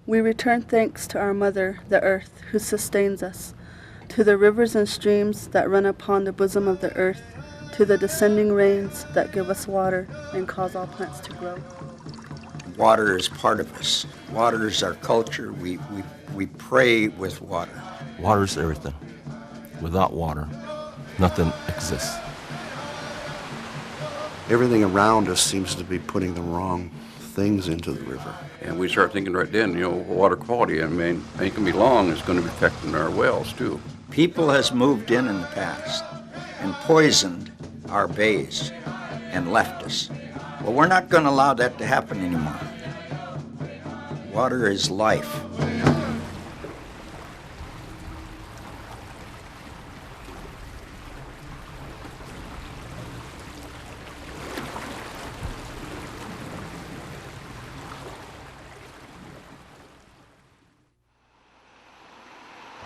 We return thanks to our Mother, the earth, who sustains us, to the rivers and streams that run upon the bosom of the earth, to the descending rains that give us water and cause all plants to grow. Water is part of us. Water is our culture. We pray with water. Water is everything. Without water, nothing exists. Everything around us seems to be putting the wrong things into the river. And we start thinking right then, water quality, it can be long, it's going to be affecting our wells too. People has moved in the past and poisoned our bays and left us. Well, we're not going to allow that to happen anymore. Water is life.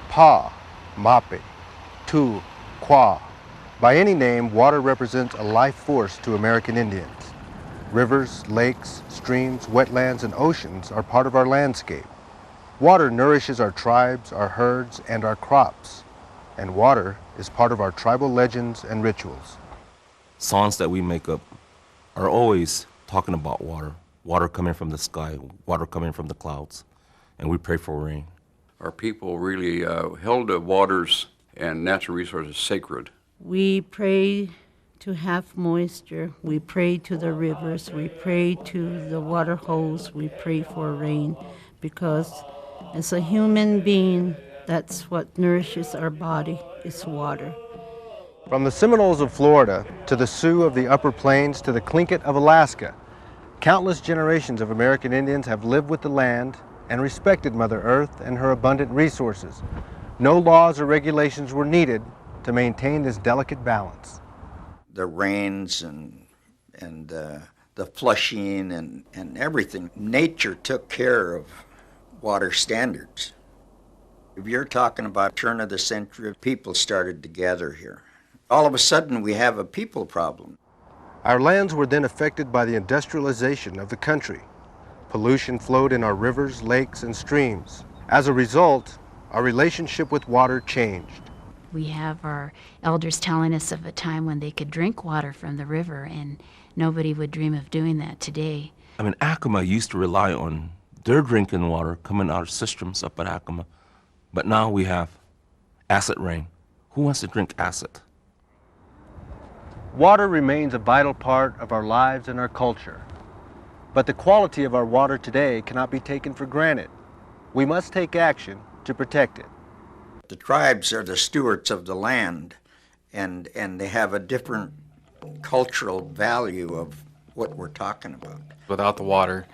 Pa, mape, tu, qua. By any name, water represents a life force to American Indians. Rivers, lakes, streams, wetlands, and oceans are part of our landscape. Water nourishes our tribes, our herds, and our crops. And water is part of our tribal legends and rituals. Songs that we make up are always talking about water. Water coming from the sky, water coming from the clouds, and we pray for rain. Our people really held the waters and natural resources sacred. We pray to have moisture. We pray to the rivers. We pray to the water holes. We pray for rain because as a human being, that's what nourishes our body, is water. From the Seminoles of Florida to the Sioux of the Upper Plains to the Tlingit of Alaska, countless generations of American Indians have lived with the land and respected Mother Earth and her abundant resources. No laws or regulations were needed to maintain this delicate balance. The rains and the flushing and everything. Nature took care of water standards. If you're talking about turn of the century, people started to gather here. All of a sudden, we have a people problem. Our lands were then affected by the industrialization of the country. Pollution flowed in our rivers, lakes, and streams. As a result, our relationship with water changed. We have our elders telling us of a time when they could drink water from the river, and nobody would dream of doing that today. Acoma used to rely on their drinking water coming out of systems up at Acoma, but now we have acid rain. Who wants to drink acid? Water remains a vital part of our lives and our culture. But the quality of our water today cannot be taken for granted. We must take action to protect it. The tribes are the stewards of the land, and they have a different cultural value of what we're talking about. Without the water,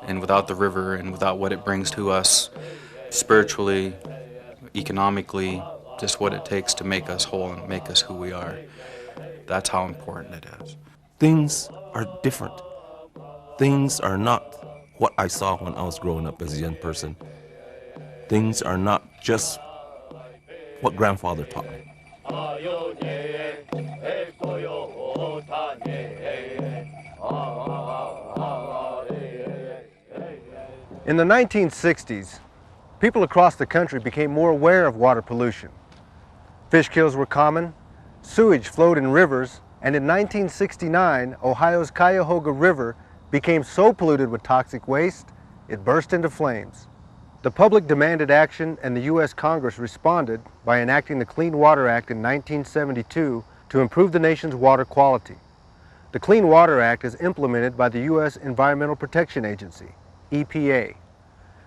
and without the river, and without what it brings to us spiritually, economically, just what it takes to make us whole and make us who we are, that's how important it is. Things are different. Things are not what I saw when I was growing up as a young person. Things are not just what grandfather taught me. In the 1960s, people across the country became more aware of water pollution. Fish kills were common, sewage flowed in rivers, and in 1969, Ohio's Cuyahoga River became so polluted with toxic waste, it burst into flames. The public demanded action, and the U.S. Congress responded by enacting the Clean Water Act in 1972 to improve the nation's water quality. The Clean Water Act is implemented by the U.S. Environmental Protection Agency, EPA.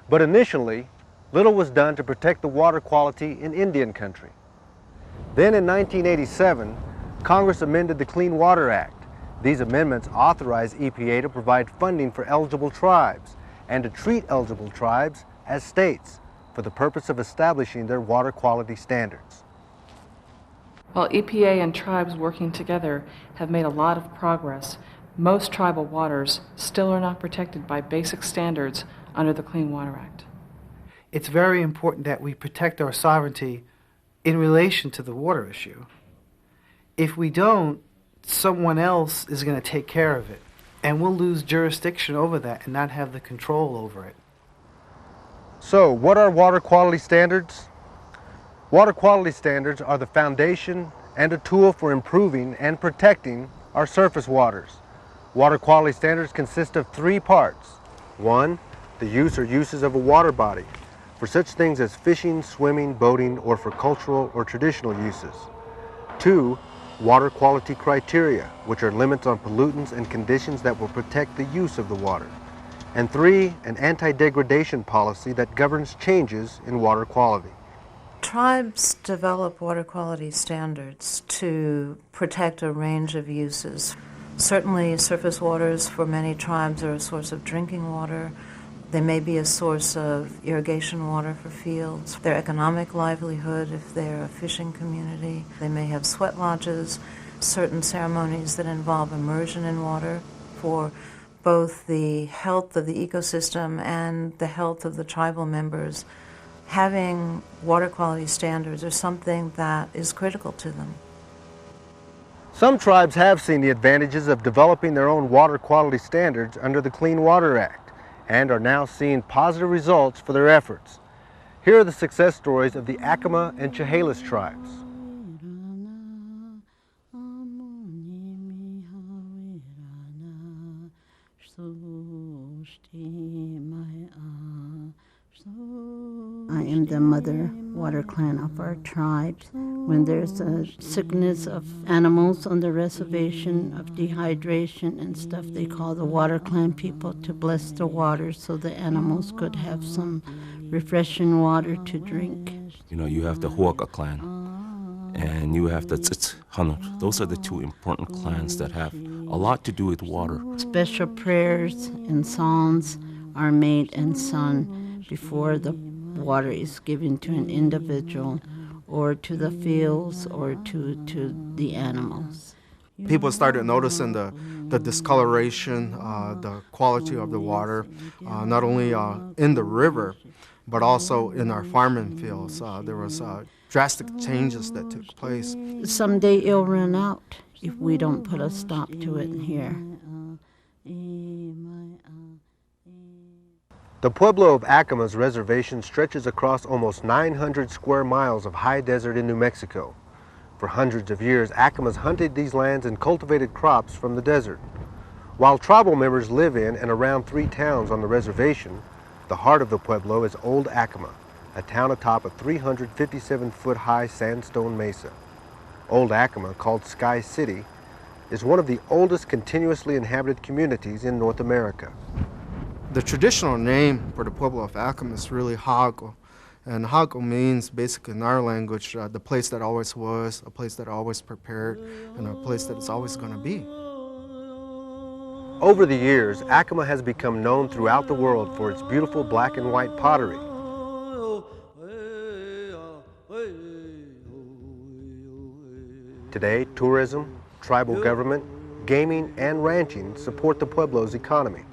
But initially, little was done to protect the water quality in Indian country. Then in 1987, Congress amended the Clean Water Act. These amendments authorize EPA to provide funding for eligible tribes and to treat eligible tribes as states for the purpose of establishing their water quality standards. While EPA and tribes working together have made a lot of progress, most tribal waters still are not protected by basic standards under the Clean Water Act. It's very important that we protect our sovereignty in relation to the water issue. If we don't, someone else is going to take care of it, and we'll lose jurisdiction over that and not have the control over it. So, what are water quality standards? Water quality standards are the foundation and a tool for improving and protecting our surface waters. Water quality standards consist of three parts. One, the use or uses of a water body, for such things as fishing, swimming, boating, or for cultural or traditional uses. Two, water quality criteria, which are limits on pollutants and conditions that will protect the use of the water. And three, an anti-degradation policy that governs changes in water quality. Tribes develop water quality standards to protect a range of uses. Certainly, surface waters for many tribes are a source of drinking water. They may be a source of irrigation water for fields, their economic livelihood if they're a fishing community. They may have sweat lodges, certain ceremonies that involve immersion in water for both the health of the ecosystem and the health of the tribal members. Having water quality standards are something that is critical to them. Some tribes have seen the advantages of developing their own water quality standards under the Clean Water Act and are now seeing positive results for their efforts. Here are the success stories of the Acoma and Chehalis tribes. I am the mother water clan of our tribes. When there's a sickness of animals on the reservation, of dehydration and stuff, they call the water clan people to bless the water so the animals could have some refreshing water to drink. You know, you have the Huaca clan and you have the Tsits Hanut. Those are the two important clans that have a lot to do with water. Special prayers and songs are made and sung before the water is given to an individual or to the fields or to the animals. People started noticing the discoloration, the quality of the water, not only in the river, but also in our farming fields. There was drastic changes that took place. Someday it'll run out if we don't put a stop to it here. The Pueblo of Acoma's reservation stretches across almost 900 square miles of high desert in New Mexico. For hundreds of years, Acomas hunted these lands and cultivated crops from the desert. While tribal members live in and around 3 towns on the reservation, the heart of the Pueblo is Old Acoma, a town atop a 357-foot-high sandstone mesa. Old Acoma, called Sky City, is one of the oldest continuously inhabited communities in North America. The traditional name for the Pueblo of Acoma is really Hago. And Hago means, basically in our language, the place that always was, a place that always prepared, and a place that it's always going to be. Over the years, Acoma has become known throughout the world for its beautiful black and white pottery. Today, tourism, tribal government, gaming, and ranching support the Pueblo's economy.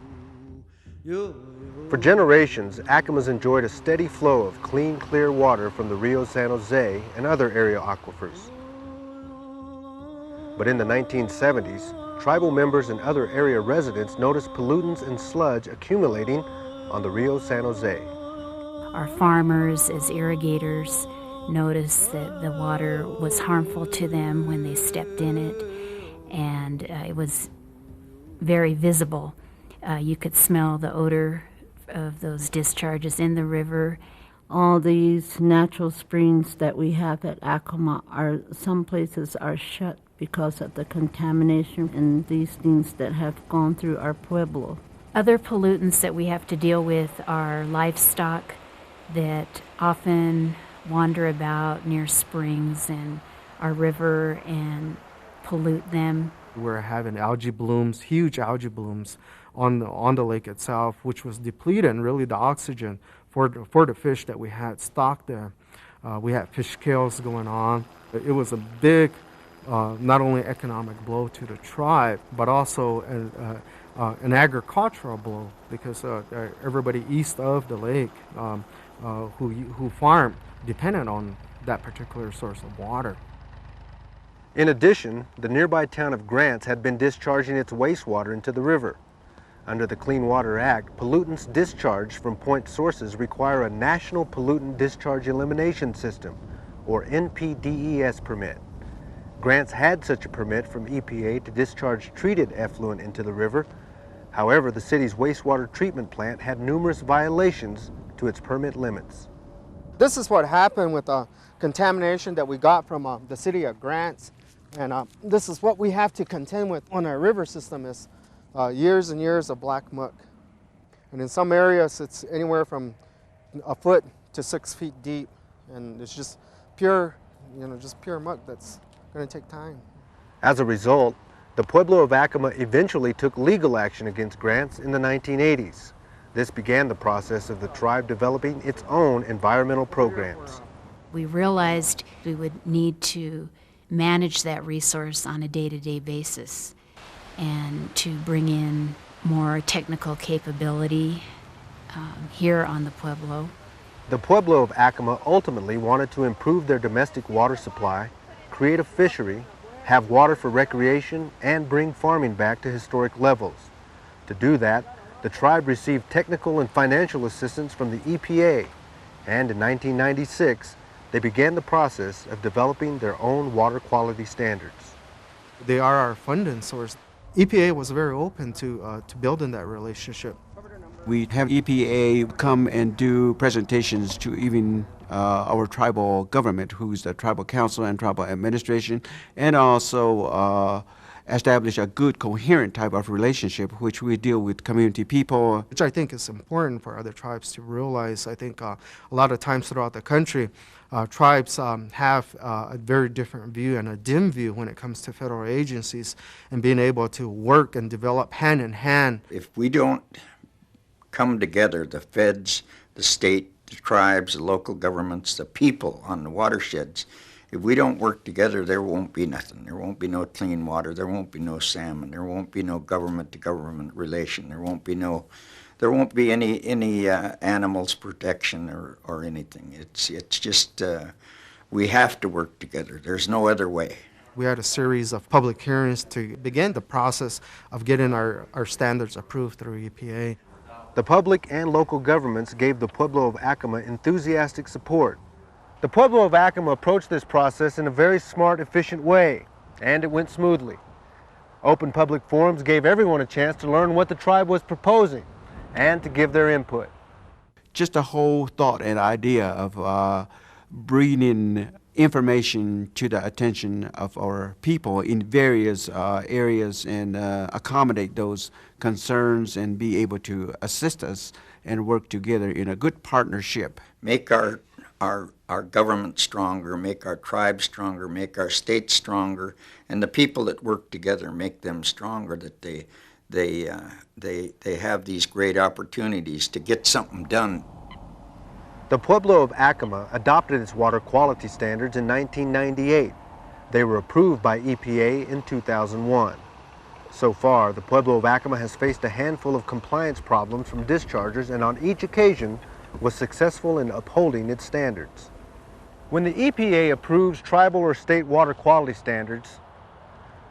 For generations, Acoma's enjoyed a steady flow of clean, clear water from the Rio San Jose and other area aquifers. But in the 1970s, tribal members and other area residents noticed pollutants and sludge accumulating on the Rio San Jose. Our farmers, as irrigators, noticed that the water was harmful to them when they stepped in it, and it was very visible. You could smell the odor of those discharges in the river. All these natural springs that we have at Acoma some places are shut because of the contamination and these things that have gone through our Pueblo. Other pollutants that we have to deal with are livestock that often wander about near springs and our river and pollute them. We're having algae blooms, huge algae blooms on the lake itself, which was depleting really the oxygen for the fish that we had stocked there. We had fish kills going on. It was a big, not only economic blow to the tribe, but also an agricultural blow, because everybody east of the lake who farmed depended on that particular source of water. In addition, the nearby town of Grants had been discharging its wastewater into the river. Under the Clean Water Act, pollutants discharged from point sources require a National Pollutant Discharge Elimination System, or NPDES permit. Grants had such a permit from EPA to discharge treated effluent into the river. However, the city's wastewater treatment plant had numerous violations to its permit limits. This is what happened with the contamination that we got from the city of Grants. And this is what we have to contend with on our river system is years and years of black muck. And in some areas, it's anywhere from a foot to 6 feet deep. And it's just pure, just pure muck that's going to take time. As a result, the Pueblo of Acoma eventually took legal action against Grants in the 1980s. This began the process of the tribe developing its own environmental programs. We realized we would need to manage that resource on a day-to-day basis and to bring in more technical capability here on the Pueblo. The Pueblo of Acoma ultimately wanted to improve their domestic water supply, create a fishery, have water for recreation, and bring farming back to historic levels. To do that, the tribe received technical and financial assistance from the EPA, and in 1996, they began the process of developing their own water quality standards. They are our funding source. EPA was very open to building that relationship. We have EPA come and do presentations to even our tribal government, who's the tribal council and tribal administration, and also establish a good, coherent type of relationship, which we deal with community people. Which I think is important for other tribes to realize. I think a lot of times throughout the country, tribes have a very different view and a dim view when it comes to federal agencies and being able to work and develop hand in hand. If we don't come together, the feds, the state, the tribes, the local governments, the people on the watersheds, if we don't work together, there won't be nothing. There won't be no clean water. There won't be no salmon. There won't be no government-to-government relation. There won't be any animals protection or anything. It's just we have to work together. There's no other way. We had a series of public hearings to begin the process of getting our standards approved through EPA. The public and local governments gave the Pueblo of Acoma enthusiastic support. The Pueblo of Acoma approached this process in a very smart, efficient way, and it went smoothly. Open public forums gave everyone a chance to learn what the tribe was proposing and to give their input. Just a whole thought and idea of bringing information to the attention of our people in various areas and accommodate those concerns and be able to assist us and work together in a good partnership. Make our government stronger, make our tribes stronger, make our states stronger, and the people that work together make them stronger, that they have these great opportunities to get something done. The Pueblo of Acoma adopted its water quality standards in 1998. They were approved by EPA in 2001. So far, the Pueblo of Acoma has faced a handful of compliance problems from dischargers, and on each occasion was successful in upholding its standards. When the EPA approves tribal or state water quality standards,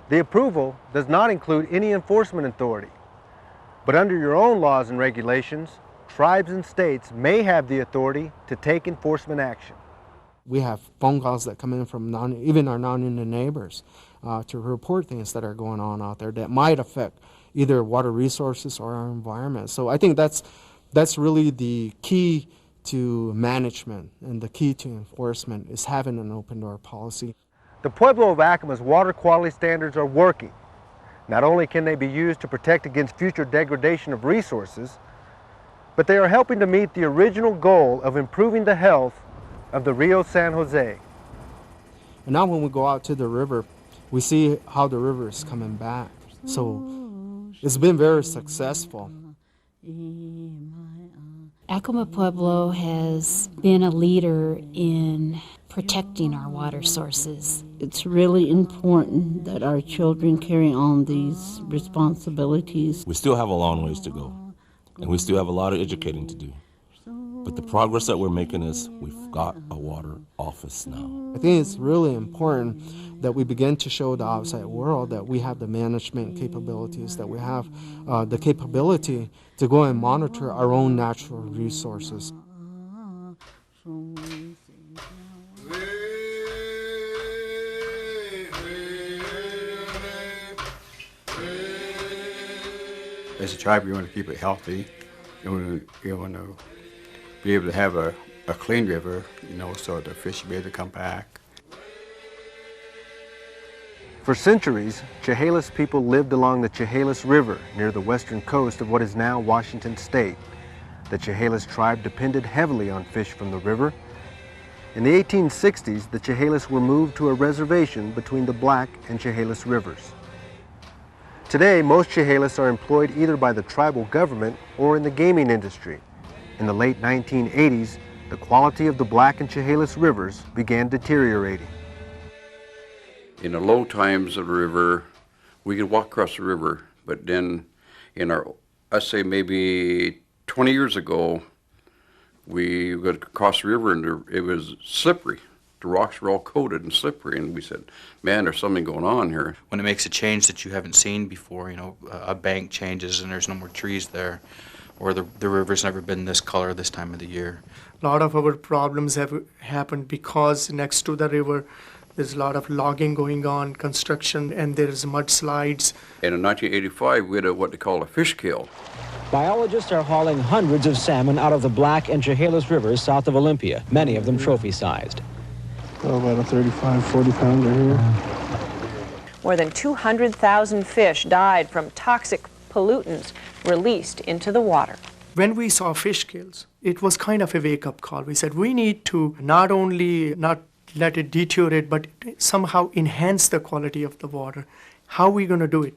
the approval does not include any enforcement authority. But under your own laws and regulations, tribes and states may have the authority to take enforcement action. We have phone calls that come in from even our non-Indian neighbors to report things that are going on out there that might affect either water resources or our environment. So I think that's really the key to management and the key to enforcement is having an open door policy. The Pueblo of Acoma's water quality standards are working. Not only can they be used to protect against future degradation of resources, but they are helping to meet the original goal of improving the health of the Rio San Jose. And now when we go out to the river, we see how the river is coming back. So it's been very successful. Acoma Pueblo has been a leader in protecting our water sources. It's really important that our children carry on these responsibilities. We still have a long ways to go, and we still have a lot of educating to do. But the progress that we're making is we've got a water office now. I think it's really important that we begin to show the outside world that we have the management capabilities, that we have the capability to go and monitor our own natural resources. As a tribe, you want to keep it healthy. You want to be able to have a clean river, so the fish will be able to come back. For centuries, Chehalis people lived along the Chehalis River near the western coast of what is now Washington State. The Chehalis tribe depended heavily on fish from the river. In the 1860s, the Chehalis were moved to a reservation between the Black and Chehalis rivers. Today, most Chehalis are employed either by the tribal government or in the gaming industry. In the late 1980s, the quality of the Black and Chehalis rivers began deteriorating. In the low times of the river, we could walk across the river, but then I'd say maybe 20 years ago, we got across the river and it was slippery. The rocks were all coated and slippery, and we said, man, there's something going on here. When it makes a change that you haven't seen before, a bank changes and there's no more trees there, or the river's never been this color this time of the year. A lot of our problems have happened because next to the river, there's a lot of logging going on, construction, and there's mudslides. And in 1985, we had what they call a fish kill. Biologists are hauling hundreds of salmon out of the Black and Chehalis rivers south of Olympia, many of them trophy-sized. About a 35, 40 pounder here. More than 200,000 fish died from toxic pollutants released into the water. When we saw fish kills, it was kind of a wake-up call. We said we need to not only not let it deteriorate, but somehow enhance the quality of the water. How are we going to do it?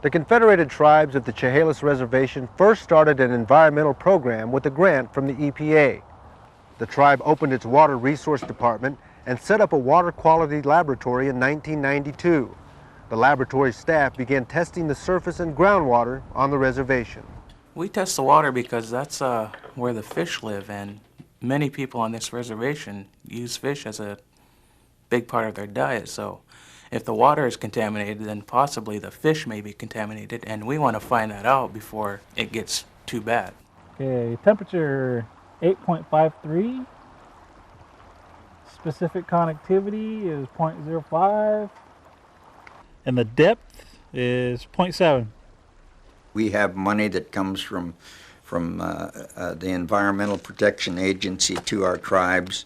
The Confederated Tribes of the Chehalis Reservation first started an environmental program with a grant from the EPA. The tribe opened its water resource department and set up a water quality laboratory in 1992. The laboratory staff began testing the surface and groundwater on the reservation. We test the water because that's where the fish live, and many people on this reservation use fish as a big part of their diet. So if the water is contaminated, then possibly the fish may be contaminated, and we want to find that out before it gets too bad. Okay, temperature 8.53. Specific connectivity is 0.05. And the depth is 0.7. We have money that comes from the Environmental Protection Agency to our tribes,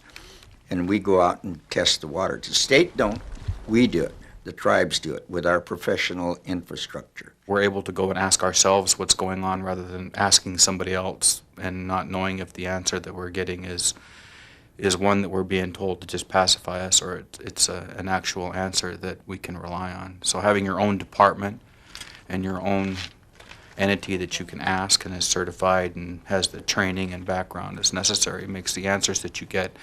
and we go out and test the water. The state don't, we do it. The tribes do it with our professional infrastructure. We're able to go and ask ourselves what's going on rather than asking somebody else and not knowing if the answer that we're getting is one that we're being told to just pacify us, or it's an actual answer that we can rely on. So having your own department and your own entity that you can ask and is certified and has the training and background as necessary makes the answers that you get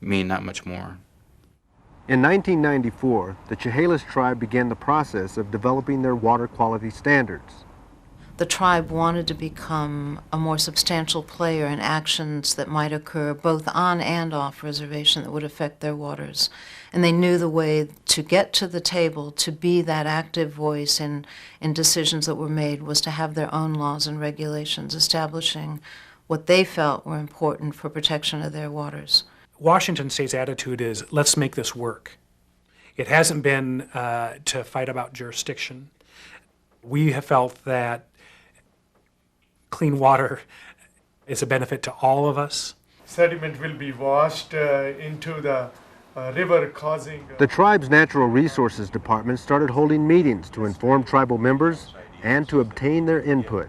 mean that much more. In 1994, the Chehalis tribe began the process of developing their water quality standards. The tribe wanted to become a more substantial player in actions that might occur both on and off reservation that would affect their waters. And they knew the way to get to the table, to be that active voice in decisions that were made, was to have their own laws and regulations establishing what they felt were important for protection of their waters. Washington State's attitude is, let's make this work. It hasn't been to fight about jurisdiction. We have felt that clean water is a benefit to all of us. Sediment will be washed into the river, causing... The tribe's Natural Resources Department started holding meetings to inform tribal members and to obtain their input.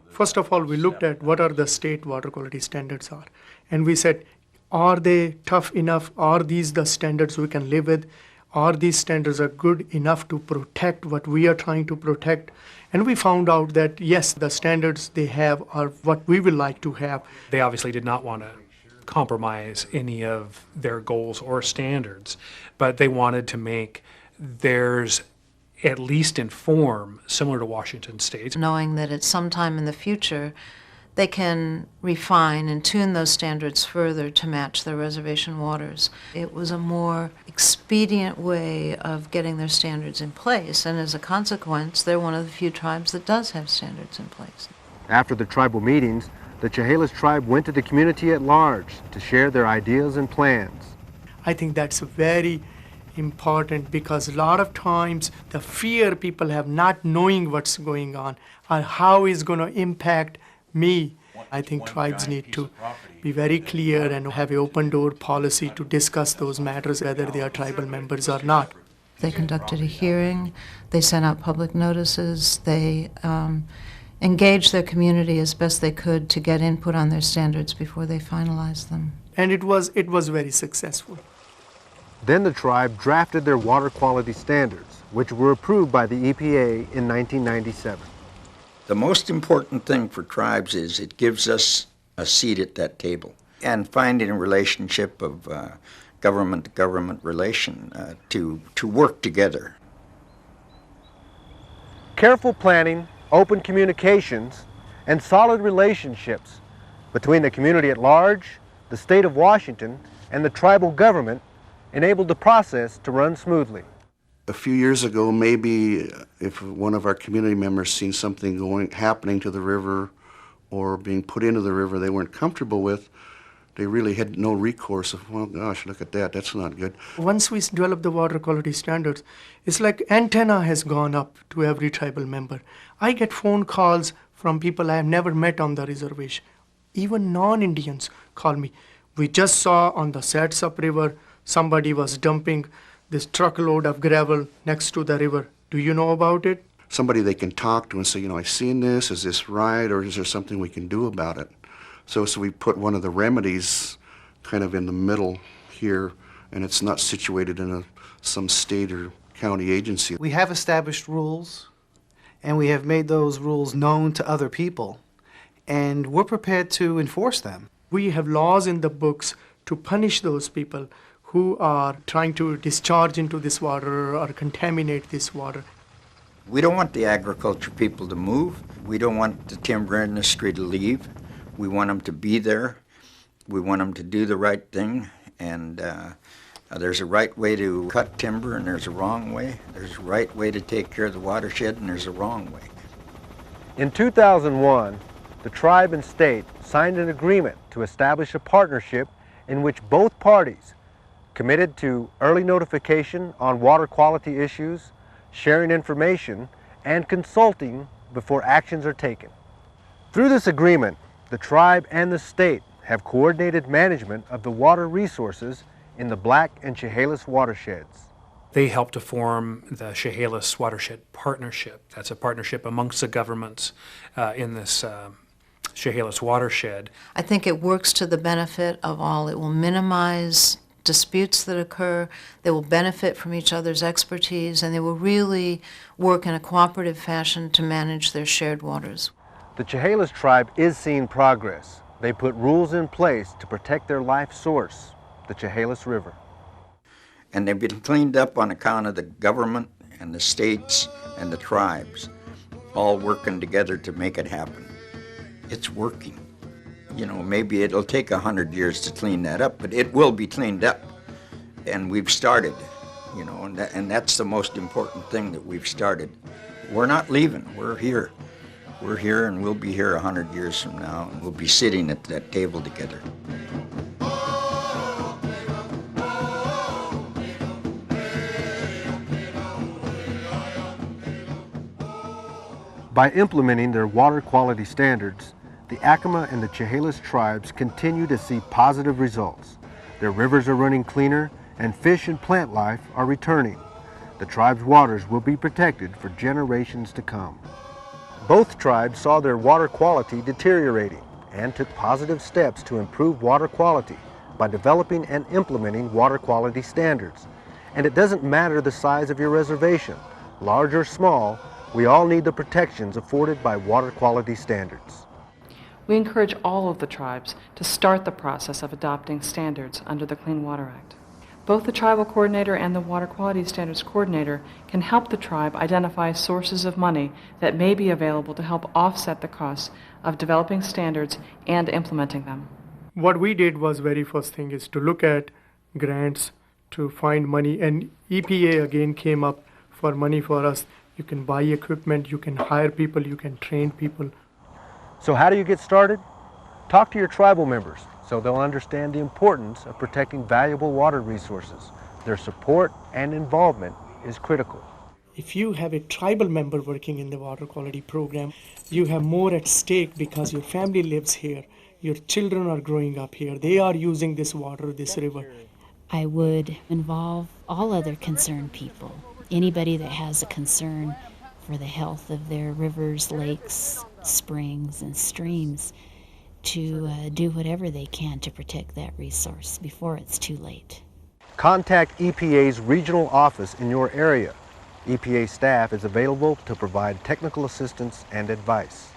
First of all, we looked at what are the state water quality standards are. And we said, are they tough enough? Are these the standards we can live with? Are these standards are good enough to protect what we are trying to protect? And we found out that, yes, the standards they have are what we would like to have. They obviously did not want to compromise any of their goals or standards, but they wanted to make theirs, at least in form, similar to Washington State's. Knowing that at some time in the future, they can refine and tune those standards further to match their reservation waters. It was a more expedient way of getting their standards in place, and as a consequence, they're one of the few tribes that does have standards in place. After the tribal meetings, the Chehalis tribe went to the community at large to share their ideas and plans. I think that's very important because a lot of times the fear people have not knowing what's going on or how it's going to impact me. I think tribes need to be very clear and have an open door policy to discuss those matters, whether they are tribal members or not. They conducted a hearing, they sent out public notices, they engaged their community as best they could to get input on their standards before they finalized them. And it was very successful. Then the tribe drafted their water quality standards, which were approved by the EPA in 1997. The most important thing for tribes is it gives us a seat at that table, and finding a relationship of government-to-government relation to work together. Careful planning, open communications, and solid relationships between the community at large, the state of Washington, and the tribal government enabled the process to run smoothly. A few years ago, maybe if one of our community members seen something happening to the river or being put into the river they weren't comfortable with, they really had no recourse of, well, gosh, look at that, that's not good. Once we develop the water quality standards, it's like antenna has gone up to every tribal member. I get phone calls from people I have never met on the reservation. Even non-Indians call me. We just saw on the Satsap River, somebody was dumping this truckload of gravel next to the river. Do you know about it? Somebody they can talk to and say, I seen this, is this right, or is there something we can do about it? So we put one of the remedies kind of in the middle here, and it's not situated in some state or county agency. We have established rules, and we have made those rules known to other people, and we're prepared to enforce them. We have laws in the books to punish those people who are trying to discharge into this water or contaminate this water. We don't want the agriculture people to move. We don't want the timber industry to leave. We want them to be there. We want them to do the right thing. And there's a right way to cut timber and there's a wrong way. There's a right way to take care of the watershed and there's a wrong way. In 2001, the tribe and state signed an agreement to establish a partnership in which both parties committed to early notification on water quality issues, sharing information, and consulting before actions are taken. Through this agreement, the tribe and the state have coordinated management of the water resources in the Black and Chehalis watersheds. They helped to form the Chehalis Watershed Partnership. That's a partnership amongst the governments in this Chehalis watershed. I think it works to the benefit of all. It will minimize disputes that occur, they will benefit from each other's expertise, and they will really work in a cooperative fashion to manage their shared waters. The Chehalis tribe is seeing progress. They put rules in place to protect their life source, the Chehalis River. And they've been cleaned up on account of the government and the states and the tribes all working together to make it happen. It's working. Maybe it'll take 100 years to clean that up, but it will be cleaned up. And we've started, and that's the most important thing, that we've started. We're not leaving, we're here. We're here and we'll be here 100 years from now, and we'll be sitting at that table together. By implementing their water quality standards, the Acoma and the Chehalis tribes continue to see positive results. Their rivers are running cleaner and fish and plant life are returning. The tribe's waters will be protected for generations to come. Both tribes saw their water quality deteriorating and took positive steps to improve water quality by developing and implementing water quality standards. And it doesn't matter the size of your reservation, large or small, we all need the protections afforded by water quality standards. We encourage all of the tribes to start the process of adopting standards under the Clean Water Act. Both the tribal coordinator and the water quality standards coordinator can help the tribe identify sources of money that may be available to help offset the costs of developing standards and implementing them. What we did was very first thing is to look at grants to find money, and EPA again came up for money for us. You can buy equipment, you can hire people, you can train people. So how do you get started? Talk to your tribal members so they'll understand the importance of protecting valuable water resources. Their support and involvement is critical. If you have a tribal member working in the water quality program, you have more at stake because your family lives here, your children are growing up here, they are using this water, this river. I would involve all other concerned people, anybody that has a concern for the health of their rivers, lakes, springs, and streams, to do whatever they can to protect that resource before it's too late. Contact EPA's regional office in your area. EPA staff is available to provide technical assistance and advice.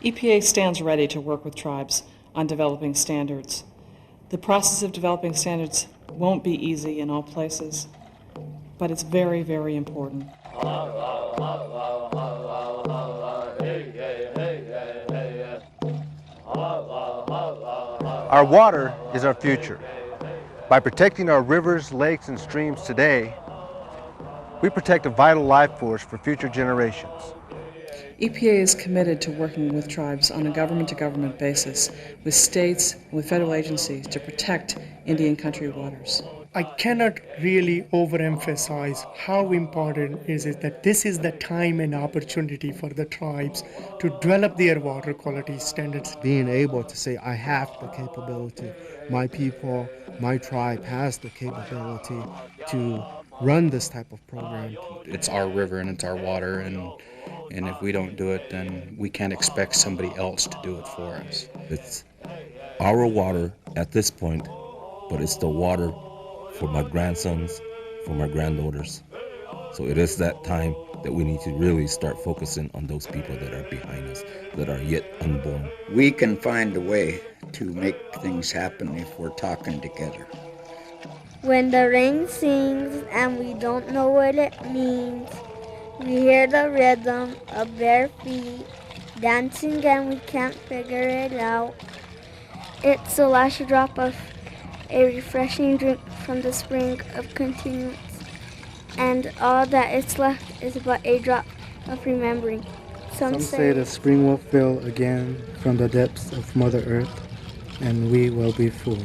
EPA stands ready to work with tribes on developing standards. The process of developing standards won't be easy in all places, but it's very, very important. Our water is our future. By protecting our rivers, lakes, and streams today, we protect a vital life force for future generations. EPA is committed to working with tribes on a government-to-government basis, with states and with federal agencies to protect Indian country waters. I cannot really overemphasize how important is it that this is the time and opportunity for the tribes to develop their water quality standards. Being able to say, I have the capability, my people, my tribe has the capability to run this type of program. It's our river and it's our water, and if we don't do it, then we can't expect somebody else to do it for us. It's our water at this point, but it's the water for my grandsons, for my granddaughters. So it is that time that we need to really start focusing on those people that are behind us, that are yet unborn. We can find a way to make things happen if we're talking together. When the rain sings and we don't know what it means, we hear the rhythm of bare feet dancing and we can't figure it out. It's the last drop of a refreshing drink from the spring of continuance, and all that is left is but a drop of remembering. Some say the spring will fill again from the depths of Mother Earth, and we will be full.